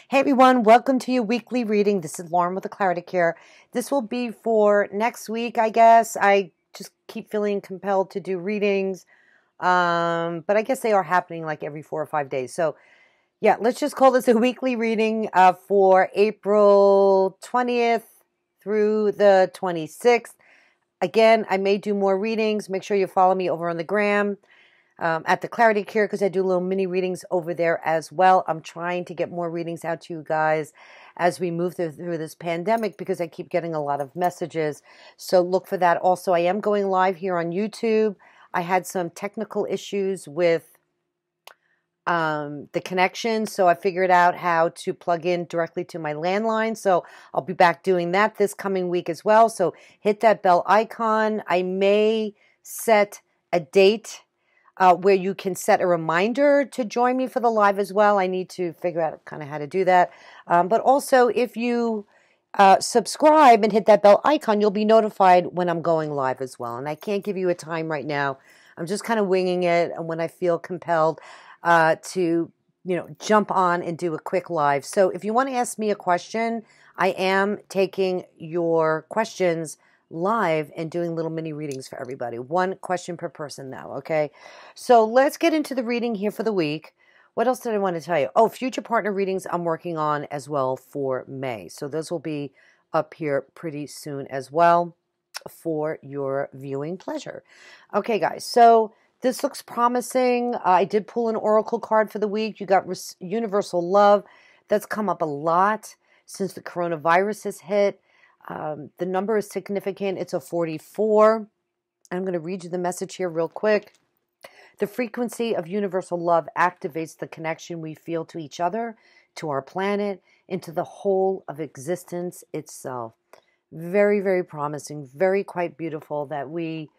Hey everyone, welcome to your weekly reading. This is Lauren with the Clarity Care. This will be for next week, I guess. I just keep feeling compelled to do readings, but I guess they are happening like every 4 or 5 days. So yeah, let's just call this a weekly reading for April 20th through the 26th. Again, I may do more readings. Make sure you follow me over on the gram. At the Clarity Care, because I do little mini readings over there as well. I'm trying to get more readings out to you guys as we move through this pandemic, because I keep getting a lot of messages. So look for that. Also, I am going live here on YouTube. I had some technical issues with the connection, so I figured out how to plug in directly to my landline. So I'll be back doing that this coming week as well. So hit that bell icon. I may set a date where you can set a reminder to join me for the live as well. I need to figure out kind of how to do that. But also, if you subscribe and hit that bell icon, you'll be notified when I'm going live as well. And I can't give you a time right now. I'm just kind of winging it, and when I feel compelled to, jump on and do a quick live. So if you want to ask me a question, I am taking your questions live and doing little mini readings for everybody. One question per person now, okay? So let's get into the reading here for the week. What else did I want to tell you? Oh, future partner readings I'm working on as well for May. So those will be up here pretty soon as well for your viewing pleasure. Okay, guys, so this looks promising. I did pull an oracle card for the week. You got universal love. That's come up a lot since the coronavirus has hit. The number is significant. It's a 44. I'm going to read you the message here real quick. The frequency of universal love activates the connection we feel to each other, to our planet, and to the whole of existence itself. Very, very promising. Very quite beautiful that we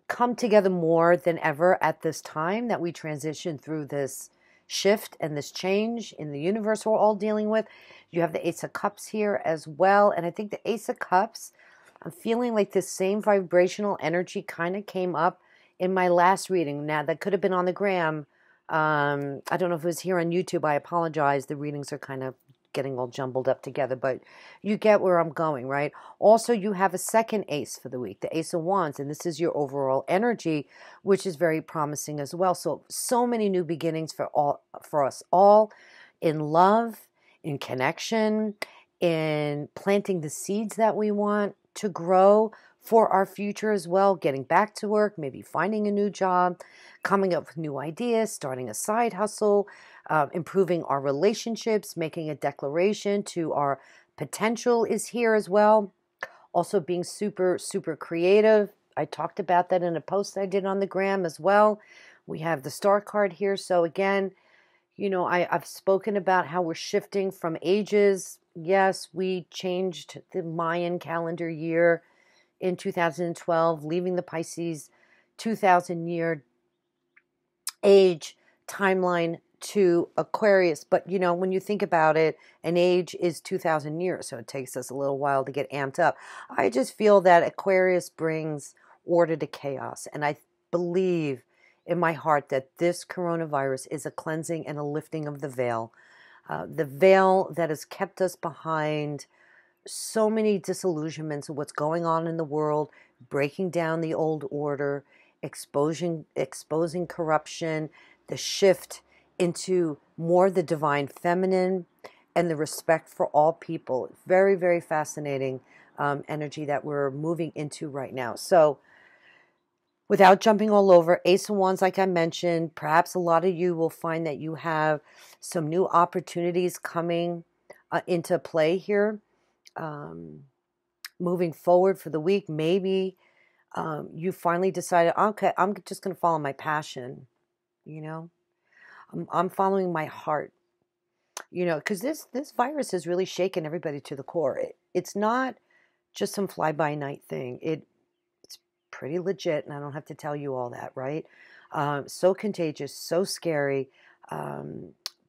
come together more than ever at this time, that we transition through this shift and this change in the universe we're all dealing with. You have the Ace of Cups here as well. And I think the Ace of Cups, I'm feeling like this same vibrational energy kind of came up in my last reading. Now, that could have been on the gram. I don't know if it was here on YouTube. I apologize. The readings are kind of getting all jumbled up together, but you get where I'm going, right? Also, you have a second ace for the week, the Ace of Wands, and this is your overall energy, which is very promising as well. So many new beginnings for us all, in love, in connection, in planting the seeds that we want to grow for our future as well, getting back to work, maybe finding a new job, coming up with new ideas, starting a side hustle, improving our relationships, making a declaration to our potential is here as well. Also being super, super creative. I talked about that in a post I did on the gram as well. We have the Star card here. So again, I've spoken about how we're shifting from ages. Yes, we changed the Mayan calendar year in 2012, leaving the Pisces 2000 year age timeline to Aquarius. But, when you think about it, an age is 2,000 years, so it takes us a little while to get amped up. I just feel that Aquarius brings order to chaos, and I believe in my heart that this coronavirus is a cleansing and a lifting of the veil that has kept us behind so many disillusionments of what's going on in the world, breaking down the old order, exposing corruption, the shift into more the divine feminine and the respect for all people. Very, very fascinating energy that we're moving into right now. So without jumping all over, Ace of Wands, like I mentioned, perhaps a lot of you will find that you have some new opportunities coming into play here. Moving forward for the week, maybe you finally decided, okay, I'm just going to follow my passion, I'm following my heart, because this virus has really shaken everybody to the core. It's not just some fly-by-night thing. It's pretty legit, and I don't have to tell you all that, right? So contagious, so scary,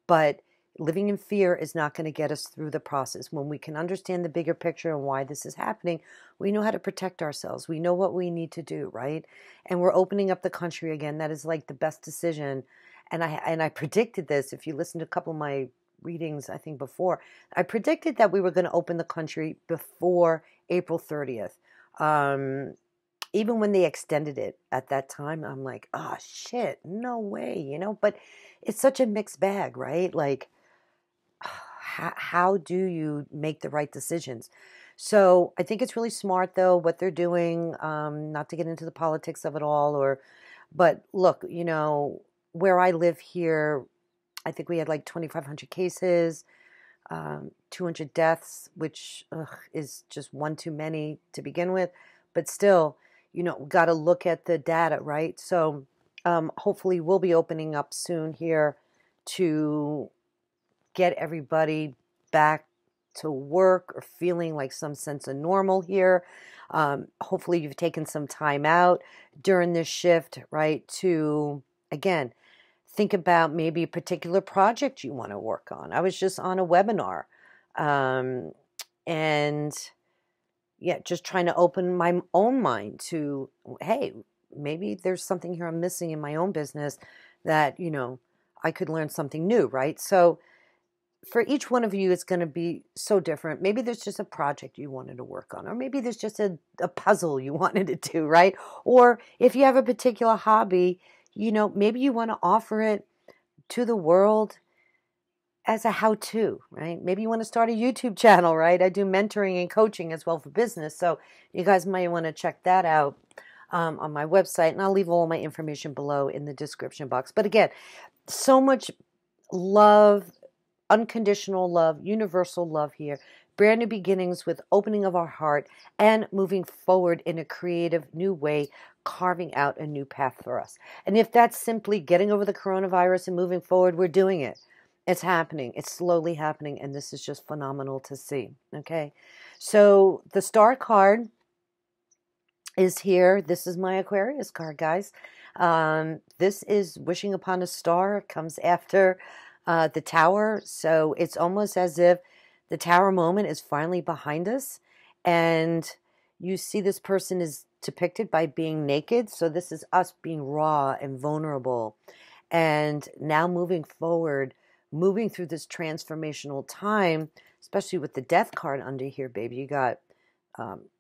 but living in fear is not going to get us through the process. When we can understand the bigger picture and why this is happening, we know how to protect ourselves. We know what we need to do, right? And we're opening up the country again. That is like the best decision. And I predicted this. If you listen to a couple of my readings, I think before, I predicted that we were going to open the country before April 30th. Even when they extended it at that time, I'm like, oh shit, no way, you know, but it's such a mixed bag, right? Like, how do you make the right decisions? So I think it's really smart, though, what they're doing, not to get into the politics of it all, but look, you know, where I live here, I think we had like 2,500 cases, 200 deaths, which is just one too many to begin with. But still, you know, got to look at the data, right? So hopefully we'll be opening up soon here to get everybody back to work or feeling like some sense of normal here. Hopefully you've taken some time out during this shift, right, to, again, think about maybe a particular project you want to work on. I was just on a webinar, and yeah, just trying to open my own mind to, hey, maybe there's something here I'm missing in my own business that, you know, I could learn something new, right? So for each one of you, it's going to be so different. Maybe there's just a project you wanted to work on, or maybe there's just a puzzle you wanted to do, right? Or if you have a particular hobby, you know, maybe you want to offer it to the world as a how-to, right? Maybe you want to start a YouTube channel, right? I do mentoring and coaching as well for business. So you guys might want to check that out on my website. And I'll leave all my information below in the description box. But again, so much love, unconditional love, universal love here. Brand new beginnings with opening of our heart and moving forward in a creative new way, carving out a new path for us. And if that's simply getting over the coronavirus and moving forward, we're doing it. It's happening. It's slowly happening. And this is just phenomenal to see. Okay. So the star card is here. This is my Aquarius card, guys. This is wishing upon a star. It comes after the tower. So it's almost as if the tower moment is finally behind us. And you see this person is depicted by being naked. So this is us being raw and vulnerable. And now moving forward, moving through this transformational time, especially with the death card under here, baby. You got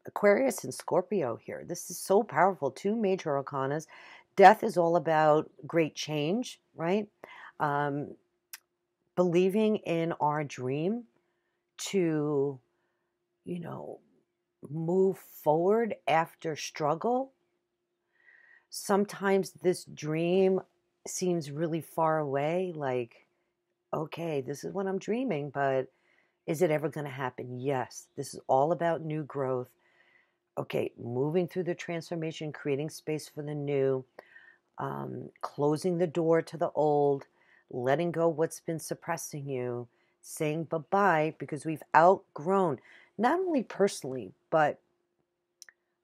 Aquarius and Scorpio here. This is so powerful. Two major arcanas. Death is all about great change, right? Believing in our dream to, you know, move forward after struggle. Sometimes this dream seems really far away, like, okay, this is what I'm dreaming, but is it ever going to happen? Yes. This is all about new growth. Okay, moving through the transformation, creating space for the new, closing the door to the old, letting go what's been suppressing you, saying bye-bye because we've outgrown, not only personally, but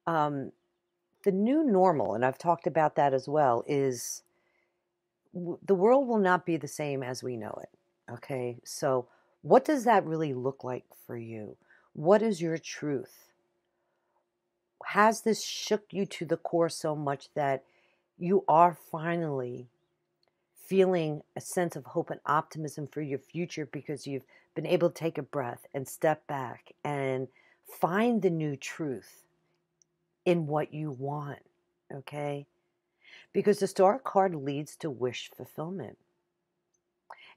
the new normal, and I've talked about that as well, is the world will not be the same as we know it. Okay, so what does that really look like for you? What is your truth? Has this shook you to the core so much that you are finally feeling a sense of hope and optimism for your future because you've been able to take a breath and step back and find the new truth in what you want, okay? Because the star card leads to wish fulfillment.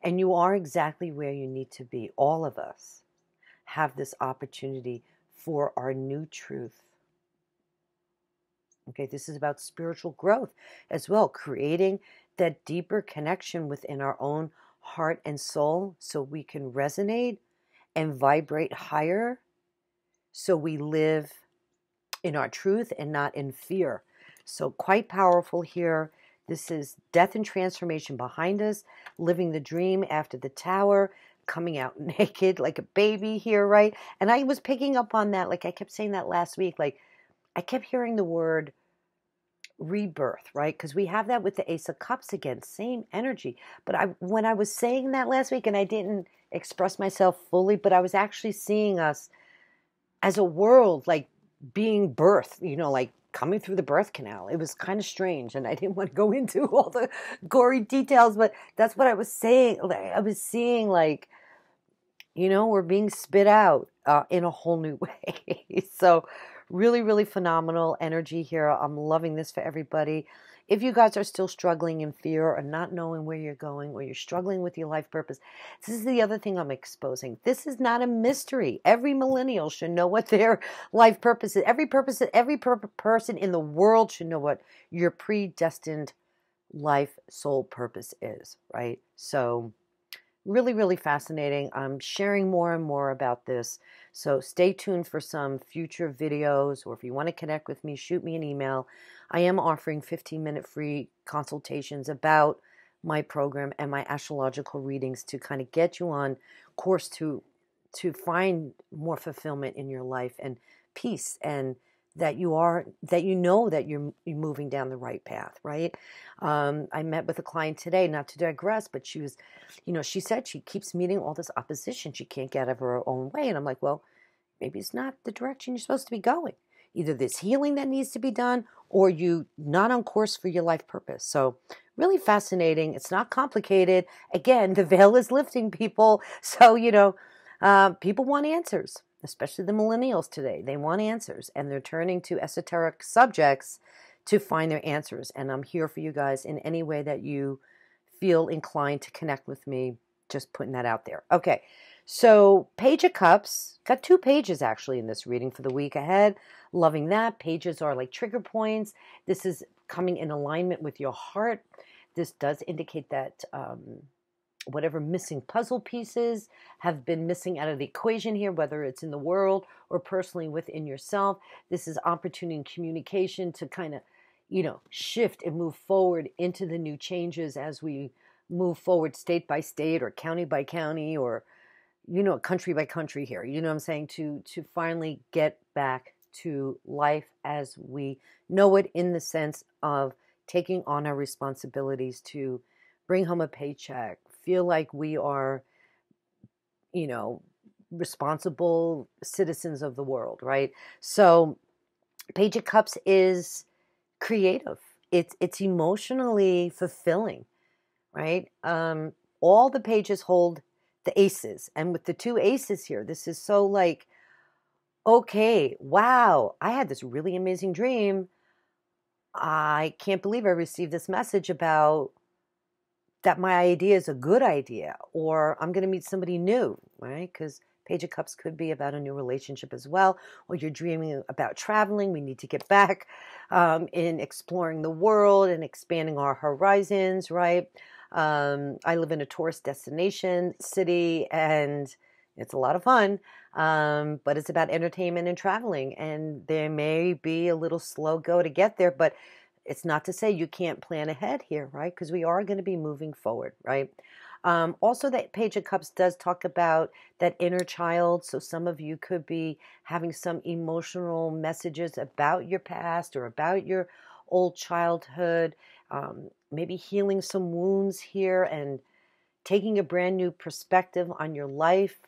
And you are exactly where you need to be. All of us have this opportunity for our new truth. Okay, this is about spiritual growth as well, creating that deeper connection within our own heart and soul so we can resonate and vibrate higher so we live in our truth and not in fear. So quite powerful here. This is death and transformation behind us, living the dream after the tower, coming out naked like a baby here, right? And I was picking up on that, like I kept saying that last week, like I kept hearing the word rebirth, right? Because we have that with the Ace of Cups again, same energy. But when I was saying that last week, and I didn't express myself fully, but I was actually seeing us as a world, like being birthed, you know, like coming through the birth canal. It was kind of strange, and I didn't want to go into all the gory details, but that's what I was saying. I was seeing like we're being spit out in a whole new way. So really, really phenomenal energy here. I'm loving this for everybody. If you guys are still struggling in fear or not knowing where you're going, or you're struggling with your life purpose, this is the other thing I'm exposing. This is not a mystery. Every millennial should know what their life purpose is. Every person in the world should know what your predestined life soul purpose is, right? So really, really fascinating. I'm sharing more and more about this. So stay tuned for some future videos, or if you want to connect with me, shoot me an email. I am offering 15-minute free consultations about my program and my astrological readings to kind of get you on course to find more fulfillment in your life and peace, and that you're moving down the right path, right? I met with a client today, not to digress, but she was, she said she keeps meeting all this opposition. She can't get out of her own way. And I'm like, well, maybe it's not the direction you're supposed to be going. Either there's healing that needs to be done, or you not on course for your life purpose. So really fascinating. It's not complicated. Again, the veil is lifting, people. So, people want answers, especially the millennials today. They want answers, and they're turning to esoteric subjects to find their answers. And I'm here for you guys in any way that you feel inclined to connect with me. Just putting that out there. Okay, so Page of Cups. Got 2 pages actually in this reading for the week ahead. Loving that. Pages are like trigger points. This is coming in alignment with your heart. This does indicate that whatever missing puzzle pieces have been missing out of the equation here, whether it's in the world or personally within yourself, this is opportunity and communication to kind of, shift and move forward into the new changes as we move forward state by state or county by county, or, country by country here. You know what I'm saying? To finally get back to life as we know it, in the sense of taking on our responsibilities to bring home a paycheck, feel like we are, responsible citizens of the world, right? So Page of Cups is creative. It's emotionally fulfilling, right? All the pages hold the aces, and with the 2 aces here, this is so like, okay, wow, I had this really amazing dream. I can't believe I received this message about that my idea is a good idea, or I'm going to meet somebody new, right? Because Page of Cups could be about a new relationship as well, or you're dreaming about traveling. We need to get back in exploring the world and expanding our horizons, right? I live in a tourist destination city, and it's a lot of fun, but it's about entertainment and traveling, and there may be a little slow go to get there, but it's not to say you can't plan ahead here, right? Because we are going to be moving forward, right? Also, that Page of Cups does talk about that inner child. So some of you could be having some emotional messages about your past or about your old childhood, maybe healing some wounds here and taking a brand new perspective on your life.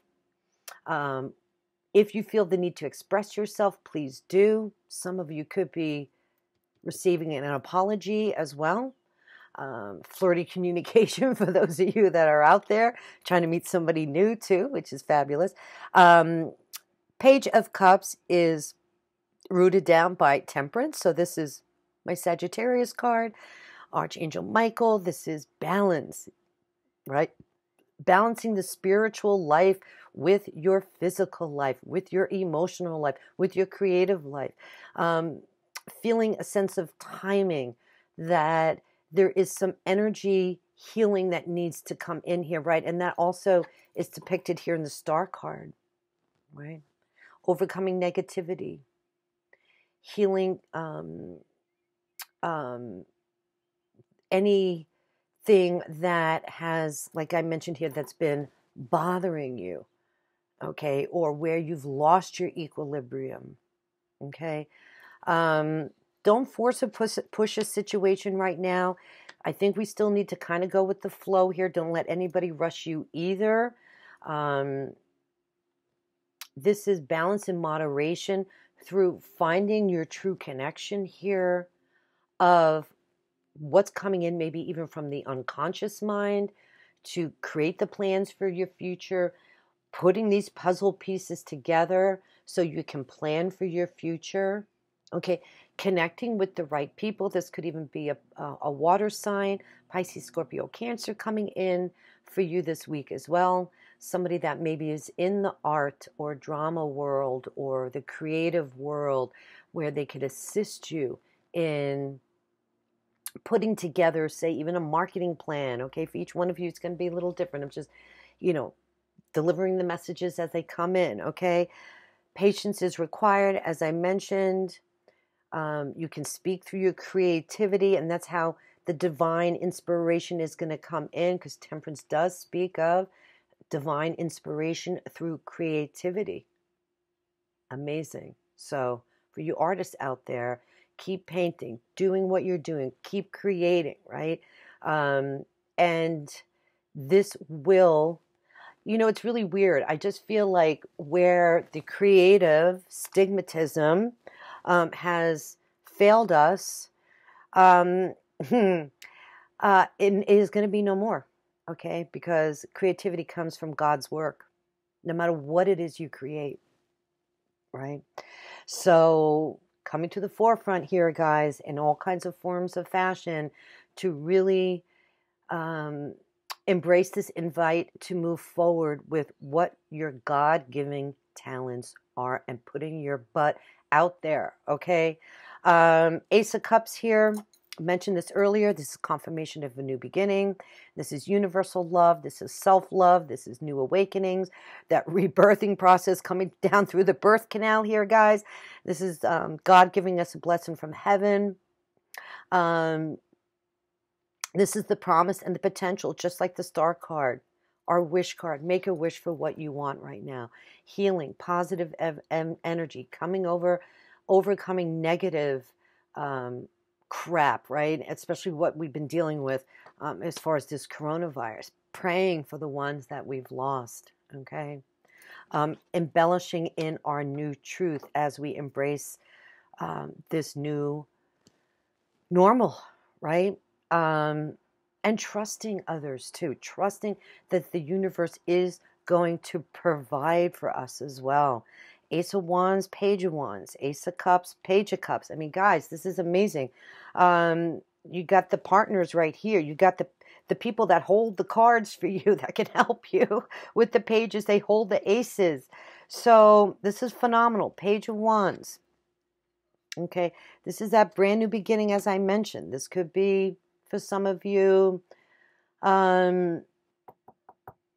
If you feel the need to express yourself, please do. Some of you could be receiving an apology as well. Flirty communication for those of you that are out there trying to meet somebody new too, which is fabulous. Page of Cups is rooted down by Temperance. So this is my Sagittarius card. Archangel Michael. This is balance, right? Balancing the spiritual life with your physical life, with your emotional life, with your creative life. Feeling a sense of timing, that there is some energy healing that needs to come in here, right? And that also is depicted here in the Star card, right? Overcoming negativity, healing anything that has, like I mentioned here, that's been bothering you, okay? Or where you've lost your equilibrium, okay? Don't force or push a situation right now. I think we still need to kind of go with the flow here. Don't let anybody rush you either. This is balance and moderation through finding your true connection here of what's coming in, maybe even from the unconscious mind, to create the plans for your future. putting these puzzle pieces together so you can plan for your future. Okay, connecting with the right people. This could even be a water sign, Pisces, Scorpio, Cancer coming in for you this week as well. Somebody that maybe is in the art or drama world or the creative world where they could assist you in putting together, say, even a marketing plan. Okay, for each one of you, it's going to be a little different. I'm just, delivering the messages as they come in. Okay, patience is required, as I mentioned. You can speak through your creativity, and that's how the divine inspiration is going to come in, because Temperance does speak of divine inspiration through creativity. Amazing. So for you artists out there, keep painting, doing what you're doing, keep creating, right? And this will, it's really weird. I just feel like where the creative stigmatism has failed us, it is going to be no more, okay? Because creativity comes from God's work, no matter what it is you create, right? So coming to the forefront here, guys, in all kinds of forms of fashion, to really embrace this invite to move forward with what your God-given talents are and putting your butt out there, okay? Ace of Cups here. I mentioned this earlier. This is confirmation of a new beginning. This is universal love. This is self-love. This is new awakenings. That rebirthing process coming down through the birth canal here, guys. This is God giving us a blessing from heaven. This is the promise and the potential, just like the star card, our wish card. Make a wish for what you want right now. Healing, positive energy, overcoming negative crap, right? Especially what we've been dealing with as far as this coronavirus. Praying for the ones that we've lost, okay? Embellishing in our new truth as we embrace this new normal, right? And trusting others too, trusting that the universe is going to provide for us as well. Ace of Wands, Page of Wands, Ace of Cups, Page of Cups. I mean, guys, this is amazing. You got the partners right here. You got the people that hold the cards for you that can help you with the pages. They hold the aces. So this is phenomenal. Page of Wands. Okay, this is that brand new beginning, as I mentioned. This could be, for some of you, I'm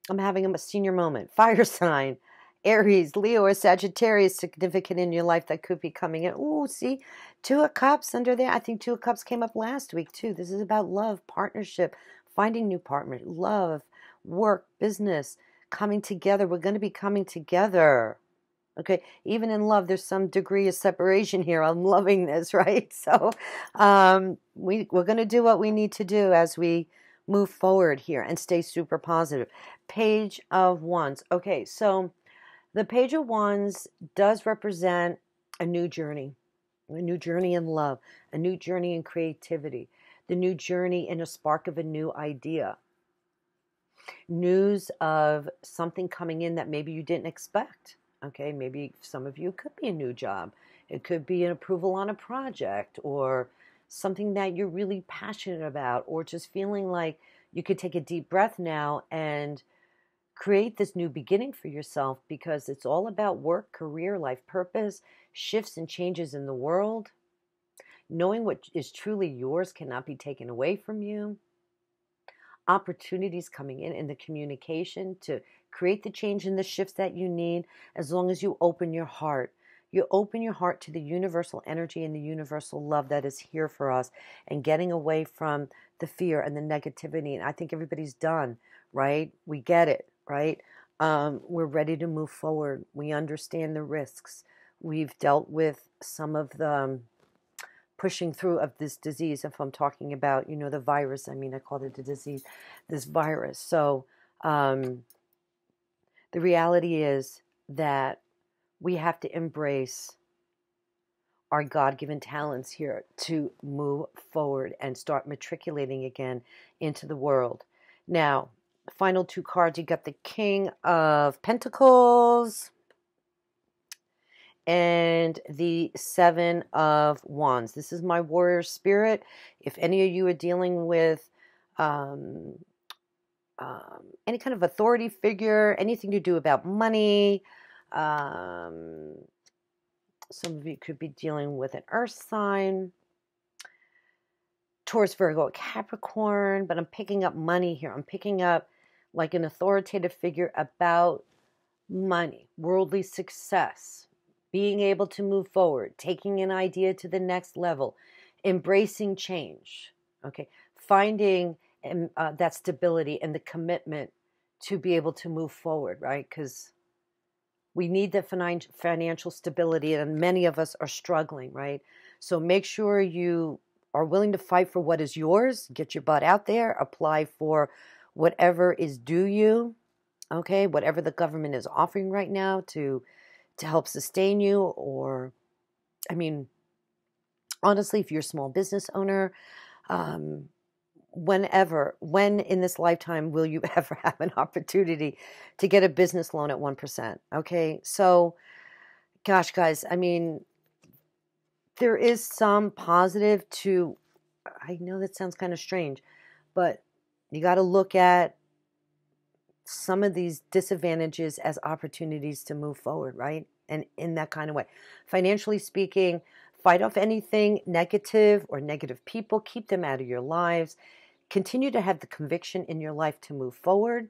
having a senior moment. Fire sign, Aries, Leo, or Sagittarius, significant in your life that could be coming in. Oh, see, Two of Cups under there. I think Two of Cups came up last week, too. This is about love, partnership, finding new partners, love, work, business, coming together. We're going to be coming together. Okay, even in love, there's some degree of separation here. I'm loving this, right? So we're going to do what we need to do as we move forward here and stay super positive. Page of Wands. Okay, so the Page of Wands does represent a new journey in love, a new journey in creativity, the new journey in a spark of a new idea. News of something coming in that maybe you didn't expect. Okay, maybe some of you, it could be a new job. It could be an approval on a project or something that you're really passionate about, or just feeling like you could take a deep breath now and create this new beginning for yourself, because it's all about work, career, life purpose, shifts and changes in the world. Knowing what is truly yours cannot be taken away from you. Opportunities coming in the communication to create the change and the shifts that you need, as long as you open your heart. You open your heart to the universal energy and the universal love that is here for us, and getting away from the fear and the negativity. And I think everybody's done, right? We get it, right? We're ready to move forward. We understand the risks. We've dealt with some of the pushing through of this disease. If I'm talking about, the virus, I called it a disease, this virus. So the reality is that we have to embrace our God-given talents here to move forward and start matriculating again into the world. Now, final two cards, you got the King of Pentacles and the Seven of Wands. This is my warrior spirit. If any of you are dealing with any kind of authority figure, anything to do about money, some of you could be dealing with an earth sign, Taurus, Virgo, Capricorn, but I'm picking up money here. I'm picking up like an authoritative figure about money, worldly success, being able to move forward, taking an idea to the next level, embracing change, okay, finding that stability and the commitment to be able to move forward, right? Because we need the financial stability, and many of us are struggling, right? So make sure you are willing to fight for what is yours. Get your butt out there. Apply for whatever is due you, okay? Whatever the government is offering right now to help sustain you. Or, I mean, honestly, if you're a small business owner, when in this lifetime will you ever have an opportunity to get a business loan at 1%? Okay, so, gosh, guys, I mean, there is some positive to, I know that sounds kind of strange, but you got to look at some of these disadvantages as opportunities to move forward, right? And in that kind of way. Financially speaking, fight off anything negative or negative people. Keep them out of your lives. Continue to have the conviction in your life to move forward,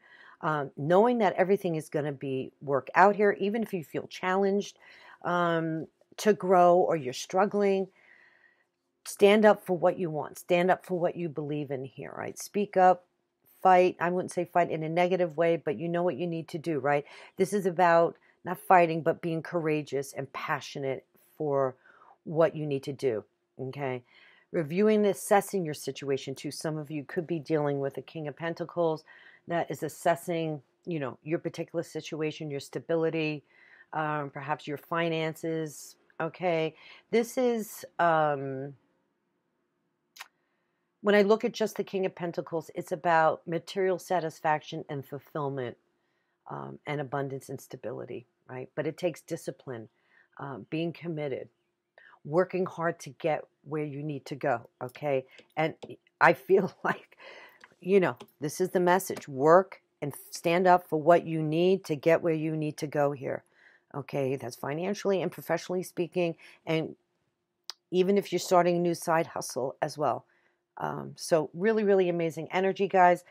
knowing that everything is going to work out here, even if you feel challenged to grow or you're struggling. Stand up for what you want. Stand up for what you believe in here, right? Speak up, fight. I wouldn't say fight in a negative way, but you know what you need to do, right? This is about not fighting, but being courageous and passionate for what you need to do, okay? Reviewing and assessing your situation too. Some of you could be dealing with a King of Pentacles that is assessing, you know, your particular situation, your stability, perhaps your finances, okay? This is, when I look at just the King of Pentacles, it's about material satisfaction and fulfillment, and abundance and stability, right? But it takes discipline, being committed, working hard to get where you need to go, okay? And I feel like, you know, this is the message. Work and stand up for what you need to get where you need to go here, okay? That's financially and professionally speaking, and even if you're starting a new side hustle as well. So really, really amazing energy, guys.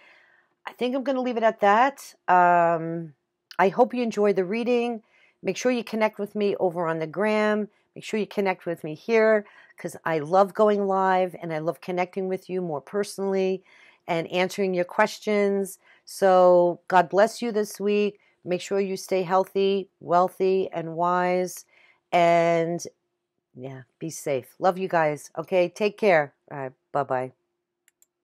I think I'm going to leave it at that. I hope you enjoyed the reading. Make sure you connect with me over on the gram. Make sure you connect with me here, because I love going live and I love connecting with you more personally and answering your questions. So God bless you this week. Make sure you stay healthy, wealthy, and wise. And yeah, be safe. Love you guys. Okay, take care. All right, bye-bye.